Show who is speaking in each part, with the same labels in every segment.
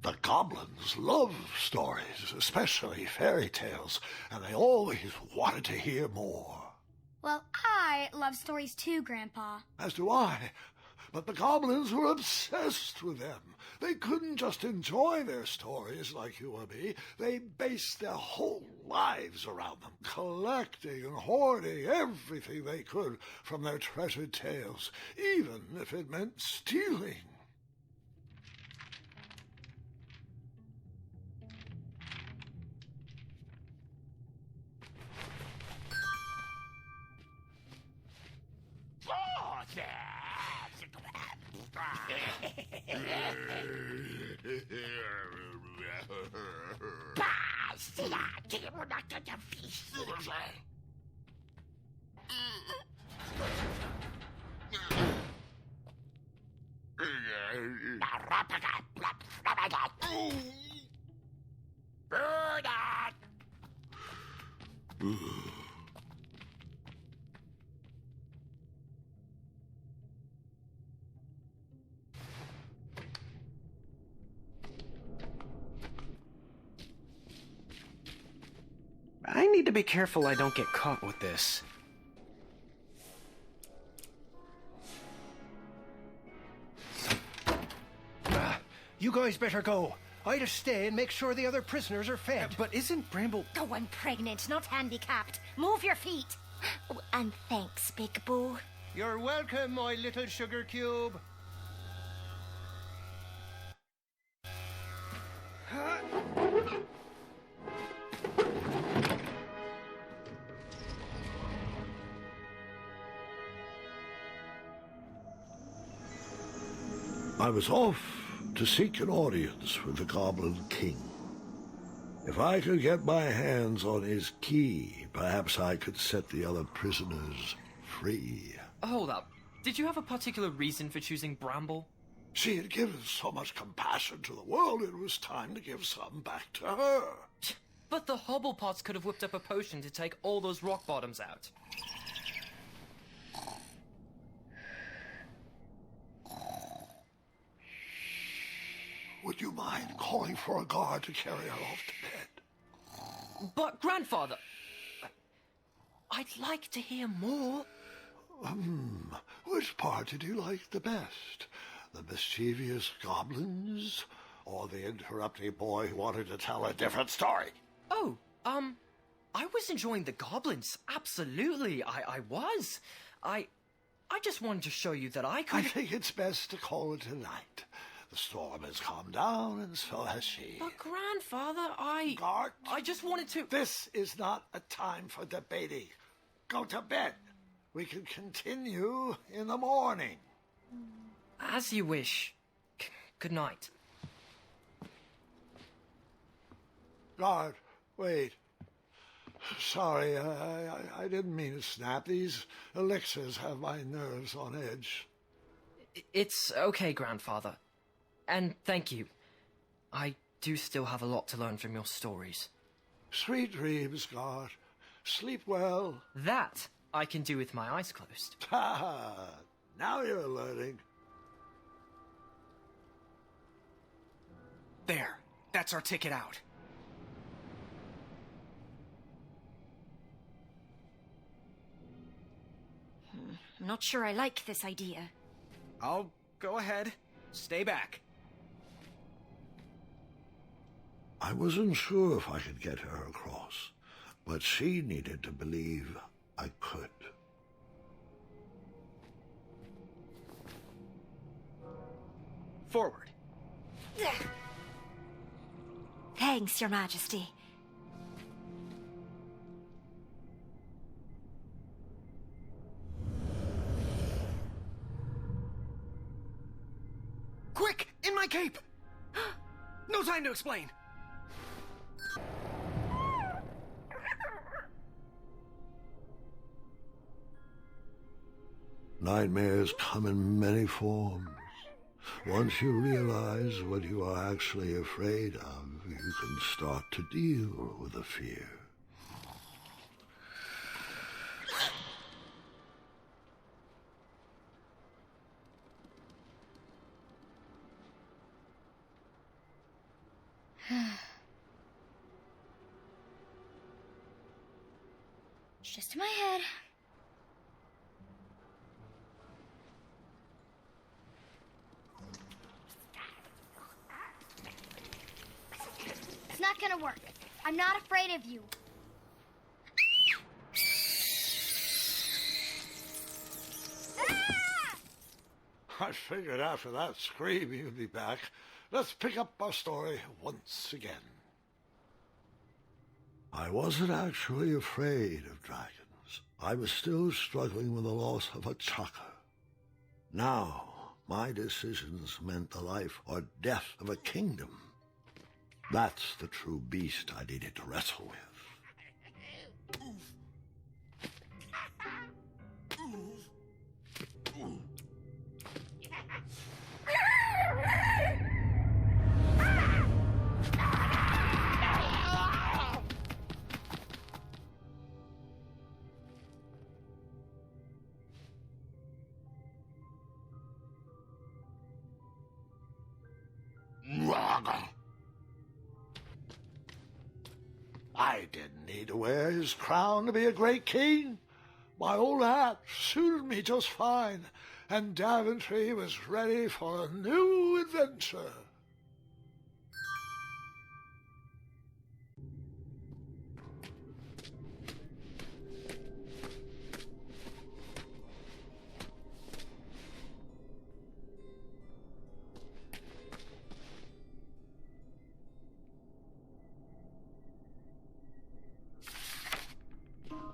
Speaker 1: The goblins love stories, especially fairy tales, and they always wanted to hear more.
Speaker 2: Well, I love stories too, Grandpa.
Speaker 1: As do I. But the goblins were obsessed with them. They couldn't just enjoy their stories like you or me. They based their whole lives around them, collecting and hoarding everything they could from their treasured tales, even if it meant stealing.
Speaker 3: I need to be careful I don't get caught with this.
Speaker 4: You guys better go. I'd stay and make sure the other prisoners are fed.
Speaker 3: But isn't Bramble...
Speaker 5: Oh, I'm pregnant, not handicapped. Move your feet. Oh, and thanks, Big Boo.
Speaker 4: You're welcome, my little sugar cube.
Speaker 1: I was off to seek an audience with the Goblin King. If I could get my hands on his key, perhaps I could set the other prisoners free.
Speaker 6: Hold up. Did you have a particular reason for choosing Bramble?
Speaker 1: She had given so much compassion to the world, it was time to give some back to her.
Speaker 6: But the Hobblepots could have whipped up a potion to take all those rock bottoms out.
Speaker 1: Would you mind calling for a guard to carry her off to bed?
Speaker 6: But, Grandfather, I'd like to hear more.
Speaker 1: Which part did you like the best? The mischievous goblins? Or the interrupting boy who wanted to tell a different story?
Speaker 6: Oh, I was enjoying the goblins. Absolutely, I was. I just wanted to show you that I could...
Speaker 1: I think it's best to call it a night. The storm has calmed down, and so has she.
Speaker 6: But, Grandfather,
Speaker 1: Guard!
Speaker 6: I just wanted to...
Speaker 1: This is not a time for debating. Go to bed. We can continue in the morning.
Speaker 6: As you wish. Good night.
Speaker 1: Guard, wait. Sorry, I didn't mean to snap. These elixirs have my nerves on edge.
Speaker 6: It's okay, Grandfather. And thank you. I do still have a lot to learn from your stories.
Speaker 1: Sweet dreams, Guard. Sleep well.
Speaker 6: That I can do with my eyes closed.
Speaker 1: Ha! Now you're learning.
Speaker 3: There. That's our ticket out.
Speaker 5: I'm not sure I like this idea.
Speaker 3: I'll go ahead. Stay back.
Speaker 1: I wasn't sure if I could get her across, but she needed to believe I could.
Speaker 3: Forward.
Speaker 5: Thanks, Your Majesty.
Speaker 3: Quick! In my cape! No time to explain!
Speaker 1: Nightmares come in many forms. Once you realize what you are actually afraid of, you can start to deal with the fear.
Speaker 2: It's just in my head. It's not gonna work. I'm not afraid of you.
Speaker 1: I figured after that scream you'd be back. Let's pick up our story once again. I wasn't actually afraid of dragons. I was still struggling with the loss of a chaka. Now, my decisions meant the life or death of a kingdom. That's the true beast I needed to wrestle with. I didn't need to wear his crown to be a great king. My old hat suited me just fine, and Daventry was ready for a new adventure.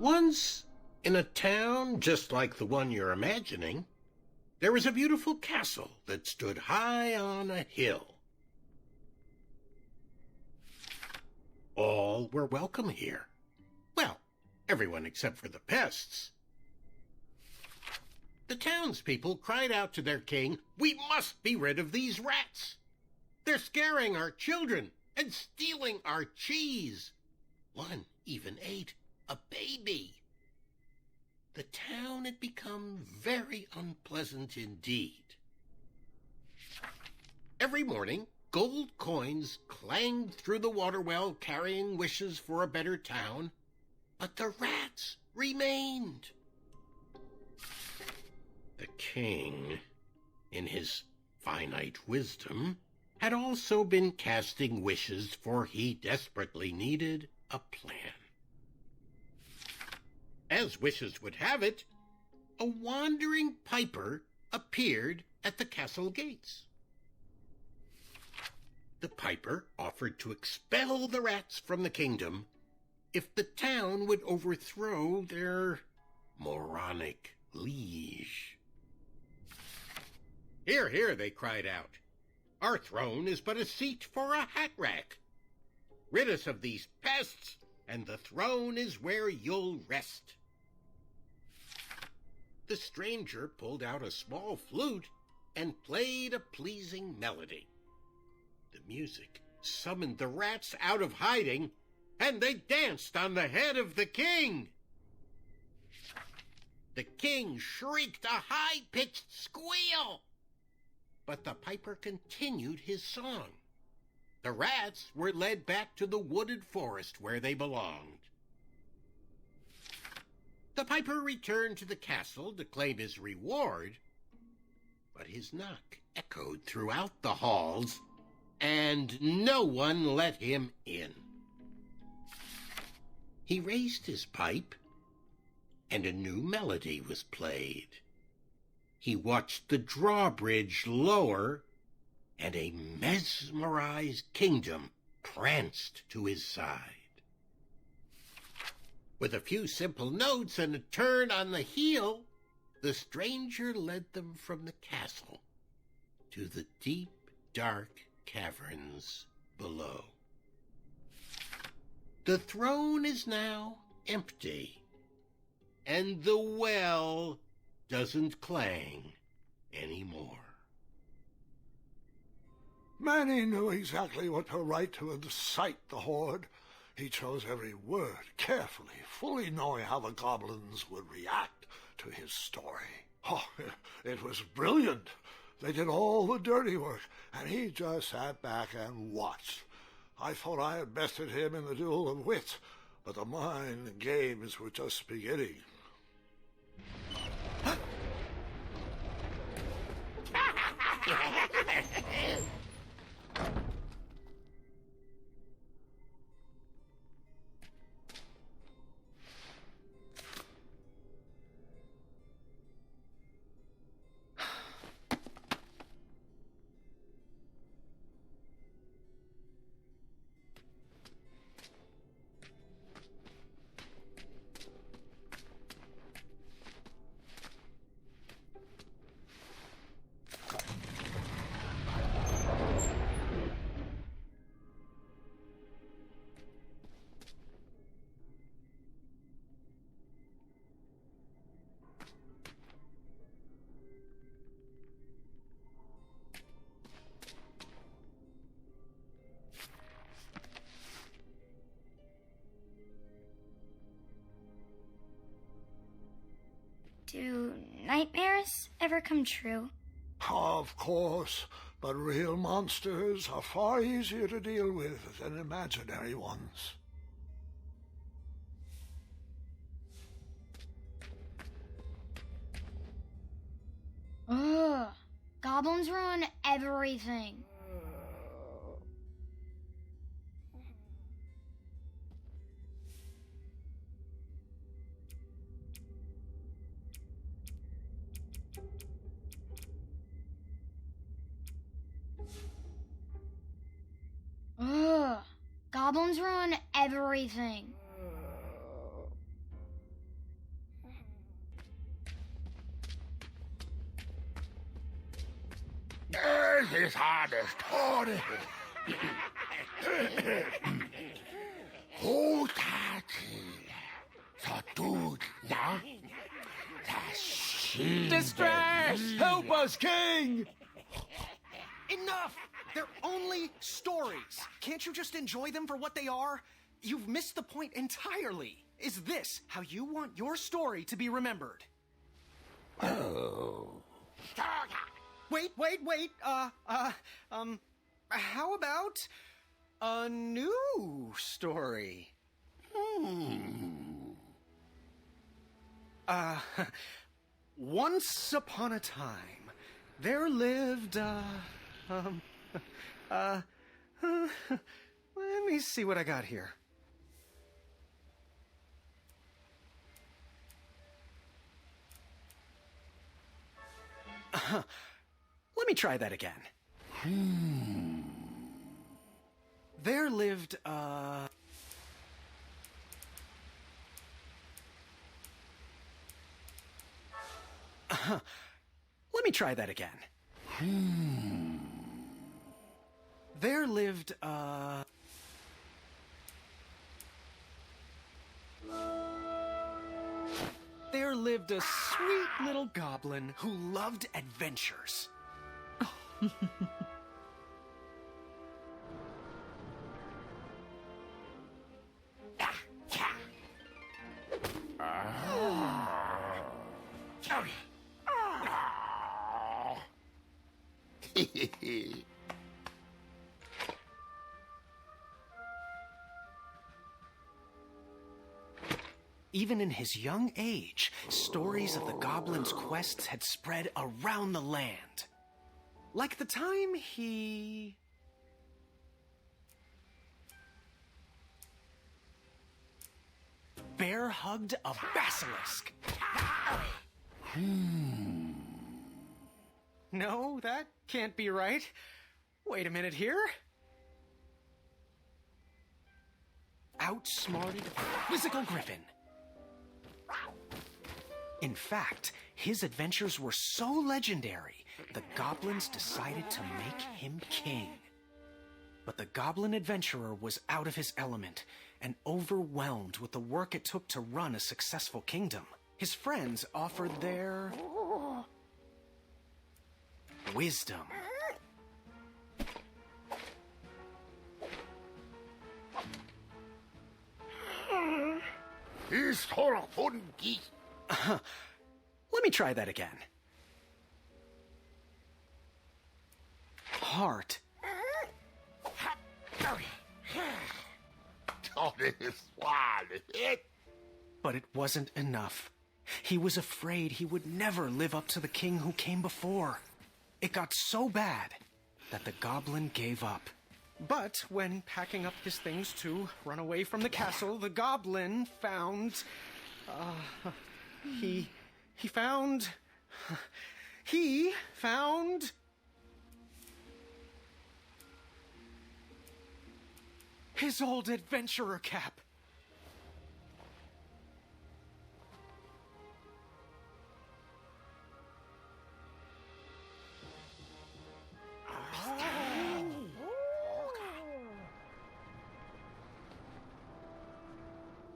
Speaker 7: Once, in a town just like the one you're imagining, there was a beautiful castle that stood high on a hill. All were welcome here. Well, everyone except for the pests. The townspeople cried out to their king, "We must be rid of these rats! They're scaring our children and stealing our cheese. One even ate a baby." The town had become very unpleasant indeed. Every morning, gold coins clanged through the water well carrying wishes for a better town, but the rats remained. The king, in his finite wisdom, had also been casting wishes, for he desperately needed a plan. As wishes would have it, a wandering piper appeared at the castle gates. The piper offered to expel the rats from the kingdom if the town would overthrow their moronic liege. "Hear, hear," they cried out. "Our throne is but a seat for a hat rack. Rid us of these pests, and the throne is where you'll rest." The stranger pulled out a small flute and played a pleasing melody. The music summoned the rats out of hiding, and they danced on the head of the king. The king shrieked a high-pitched squeal, but the piper continued his song. The rats were led back to the wooded forest where they belonged. The piper returned to the castle to claim his reward, but his knock echoed throughout the halls, and no one let him in. He raised his pipe, and a new melody was played. He watched the drawbridge lower, and a mesmerized kingdom pranced to his side. With a few simple notes and a turn on the heel, the stranger led them from the castle to the deep, dark caverns below. The throne is now empty, and the well doesn't clang anymore.
Speaker 1: Manny knew exactly what to write to incite the horde. He chose every word carefully, fully knowing how the goblins would react to his story. Oh, it was brilliant. They did all the dirty work, and he just sat back and watched. I thought I had bested him in the duel of wit, but the mind games were just beginning.
Speaker 2: Do nightmares ever come true?
Speaker 1: Of course, but real monsters are far easier to deal with than imaginary ones.
Speaker 2: Ugh. Goblins ruin everything. Ugh. Goblins ruin everything.
Speaker 1: Es ist alles Tode. So tut, ja?
Speaker 3: Distress! Help us, King!
Speaker 4: Enough! They're only stories. Can't you just enjoy them for what they are? You've missed the point entirely. Is this how you want your story to be remembered?
Speaker 1: Oh.
Speaker 4: Wait. How about a new story? Once upon a time, there lived, let me see what I got here. Let me try that again. There lived, let me try that again. There lived, There lived a sweet little goblin who loved adventures. Even in his young age, stories of the goblin's quests had spread around the land. Like the time he... bear-hugged a basilisk. No, that can't be right. Wait a minute here. Outsmarted a quizzical griffin. In fact, his adventures were so legendary, the goblins decided to make him king. But the goblin adventurer was out of his element and overwhelmed with the work it took to run a successful kingdom. His friends offered their... wisdom. Let me try that again. Heart.
Speaker 1: this one.
Speaker 4: But it wasn't enough. He was afraid he would never live up to the king who came before. It got so bad that the goblin gave up. But when packing up his things to run away from the castle, the goblin found... He found... his old adventurer cap.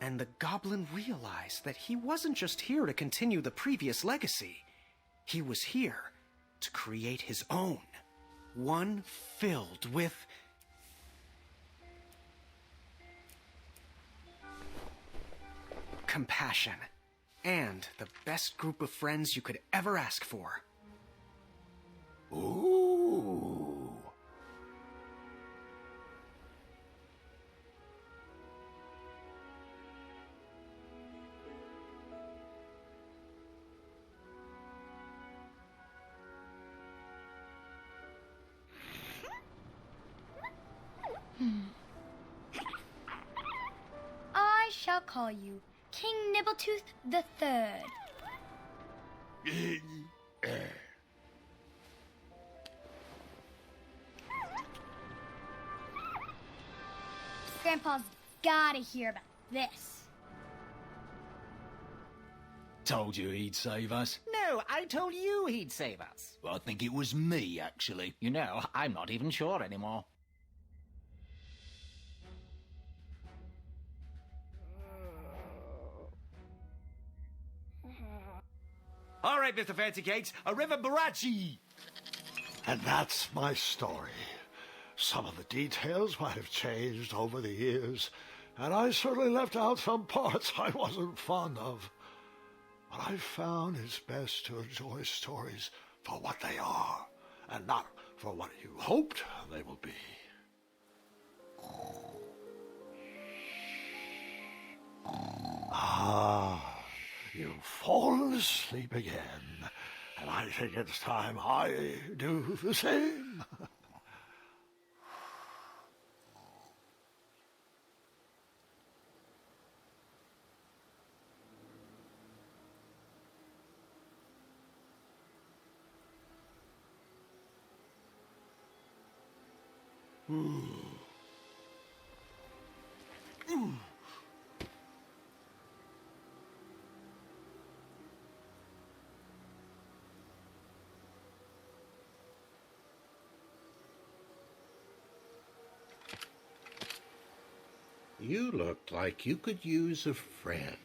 Speaker 4: And the goblin realized that he wasn't just here to continue the previous legacy. He was here to create his own. One filled with... compassion. And the best group of friends you could ever ask for.
Speaker 1: Ooh.
Speaker 2: I shall call you King Nibbletooth the Third. Grandpa's gotta hear about this.
Speaker 8: Told you he'd save us.
Speaker 9: No, I told you he'd save us.
Speaker 8: Well, I think it was me, actually.
Speaker 9: You know, I'm not even sure anymore.
Speaker 3: All right, Mr. Fancy Cakes, a river barachi.
Speaker 1: And that's my story. Some of the details might have changed over the years, and I certainly left out some parts I wasn't fond of. But I found it's best to enjoy stories for what they are, and not for what you hoped they will be. Ah, you've fallen asleep again, and I think it's time I do the same.
Speaker 7: You looked like you could use a friend.